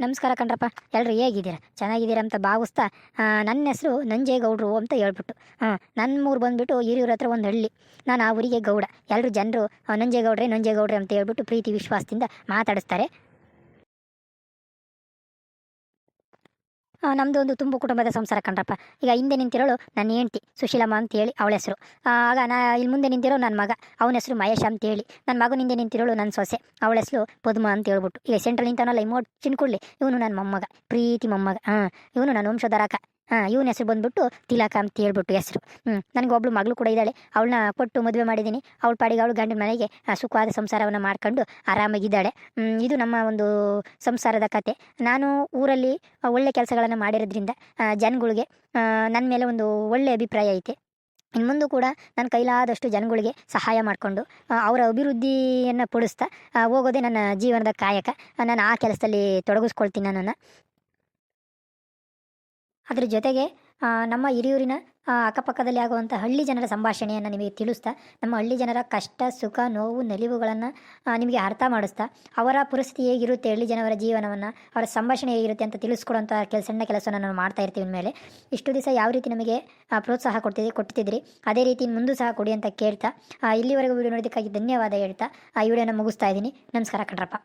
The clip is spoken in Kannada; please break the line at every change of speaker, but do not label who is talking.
ನಮಸ್ಕಾರ ಕಣ್ರಪ್ಪ. ಎಲ್ಲರೂ ಹೇಗಿದ್ದೀರಾ? ಚೆನ್ನಾಗಿದ್ದೀರಾ ಅಂತ ಭಾವಿಸ್ತಾ ನನ್ನ ಹೆಸರು ನಂಜೇಗೌಡರು ಅಂತ ಹೇಳ್ಬಿಟ್ಟು ನನ್ನ ಊರು ಬಂದುಬಿಟ್ಟು ಹಿರಿಯೂರ ಹತ್ರ ಒಂದು ಹಳ್ಳಿ. ನಾನು ಆ ಊರಿಗೆ ಗೌಡ. ಎಲ್ಲರೂ ಜನರು ನಂಜೇಗೌಡ್ರೆ ನಂಜೇಗೌಡ್ರೆ ಅಂತ ಹೇಳ್ಬಿಟ್ಟು ಪ್ರೀತಿ ವಿಶ್ವಾಸದಿಂದ ಮಾತಾಡಿಸ್ತಾರೆ. ನಮ್ಮದು ಒಂದು ತುಂಬು ಕುಟುಂಬದ ಸಂಸಾರ ಕಣ್ರಪ್ಪ. ಈಗ ಹಿಂದೆ ನಿಂತಿರೋಳು ನನ್ನ ಹೆಂಡ್ತಿ ಸುಶೀಲಮ್ಮ ಅಂತ ಹೇಳಿ ಅವಳ ಹೆಸರು. ಆಗ ಇಲ್ಲಿ ಮುಂದೆ ನಿಂತಿರೋ ನನ್ನ ಮಗ, ಅವನ ಹೆಸರು ಮಹೇಶ ಅಂತೇಳಿ. ನನ್ನ ಮಗನ ಹಿಂದೆ ನಿಂತಿರೋಳು ನನ್ನ ಸೊಸೆ, ಅವಳ ಹೆಸರು ಪದ್ಮ ಅಂತ ಹೇಳ್ಬಿಟ್ಟು. ಈಗ ಸೆಂಟ್ರಲ್ ನಿಂತವನಲ್ಲ ಇಮೋಟ್ ಚಿನ್ಕುಳ್ಳಿ, ಇವನು ನನ್ನ ಮೊಮ್ಮಗ, ಪ್ರೀತಿ ಮೊಮ್ಮಗ. ಇವನು ನನ್ನ ವಂಶಧರಕ. ಇವನ ಹೆಸರು ಬಂದ್ಬಿಟ್ಟು ತಿಲಕ ಅಂತ ಹೇಳ್ಬಿಟ್ಟು ಹೆಸರು. ನನಗೆ ಒಬ್ಳು ಮಗಳು ಕೂಡ ಇದ್ದಾಳೆ. ಅವಳನ್ನ ಕೊಟ್ಟು ಮದುವೆ ಮಾಡಿದ್ದೀನಿ. ಅವಳ ಪಾಡಿಗೆ ಅವಳು ಗಂಡನ ಮನೆಗೆ ಸುಖವಾದ ಸಂಸಾರವನ್ನು ಮಾಡ್ಕೊಂಡು ಆರಾಮಾಗಿದ್ದಾಳೆ. ಇದು ನಮ್ಮ ಒಂದು ಸಂಸಾರದ ಕತೆ. ನಾನು ಊರಲ್ಲಿ ಒಳ್ಳೆ ಕೆಲಸಗಳನ್ನು ಮಾಡಿರೋದ್ರಿಂದ ಜನಗಳಿಗೆ ನನ್ನ ಮೇಲೆ ಒಂದು ಒಳ್ಳೆ ಅಭಿಪ್ರಾಯ ಐತೆ. ಇನ್ನು ಮುಂದೆ ಕೂಡ ನನ್ನ ಕೈಲಾದಷ್ಟು ಜನಗಳಿಗೆ ಸಹಾಯ ಮಾಡಿಕೊಂಡು ಅವರ ಅಭಿವೃದ್ಧಿಯನ್ನು ಪಡಿಸ್ತಾ ಹೋಗೋದೇ ನನ್ನ ಜೀವನದ ಕಾಯಕ. ನಾನು ಆ ಕೆಲಸದಲ್ಲಿ ತೊಡಗಿಸ್ಕೊಳ್ತೀನಿ ನನ್ನನ್ನು. ಅದ್ರ ಜೊತೆಗೆ ನಮ್ಮ ಹಿರಿಯೂರಿನ ಅಕ್ಕಪಕ್ಕದಲ್ಲಿ ಆಗುವಂಥ ಹಳ್ಳಿ ಜನರ ಸಂಭಾಷಣೆಯನ್ನು ನಿಮಗೆ ತಿಳಿಸ್ತಾ, ನಮ್ಮ ಹಳ್ಳಿ ಜನರ ಕಷ್ಟ ಸುಖ ನೋವು ನಲಿವುಗಳನ್ನು ನಿಮಗೆ ಅರ್ಥ ಮಾಡಿಸ್ತಾ, ಅವರ ಪರಿಸ್ಥಿತಿ ಹೇಗಿರುತ್ತೆ, ಹಳ್ಳಿ ಜನರ ಜೀವನವನ್ನು, ಅವರ ಸಂಭಾಷಣೆ ಹೇಗಿರುತ್ತೆ ಅಂತ ತಿಳಿಸ್ಕೊಡೋಂಥ ಸಣ್ಣ ಕೆಲಸವನ್ನು ನಾನು ಮಾಡ್ತಾ ಇರ್ತೀವಿ. ಮೇಲೆ ಇಷ್ಟು ದಿವಸ ಯಾವ ರೀತಿ ನಮಗೆ ಪ್ರೋತ್ಸಾಹ ಕೊಡ್ತಿದ್ರಿ, ಅದೇ ರೀತಿ ಮುಂದೂ ಸಹ ಕೊಡಿ ಅಂತ ಕೇಳ್ತಾ, ಇಲ್ಲಿವರೆಗೂ ವಿಡಿಯೋ ನೋಡೋದಕ್ಕಾಗಿ ಧನ್ಯವಾದ ಹೇಳ್ತಾ ಈ ವಿಡಿಯೋನ ಮುಗಿಸ್ತಾ ಇದ್ದೀನಿ. ನಮಸ್ಕಾರ ಕಣ್ರಪ್ಪ.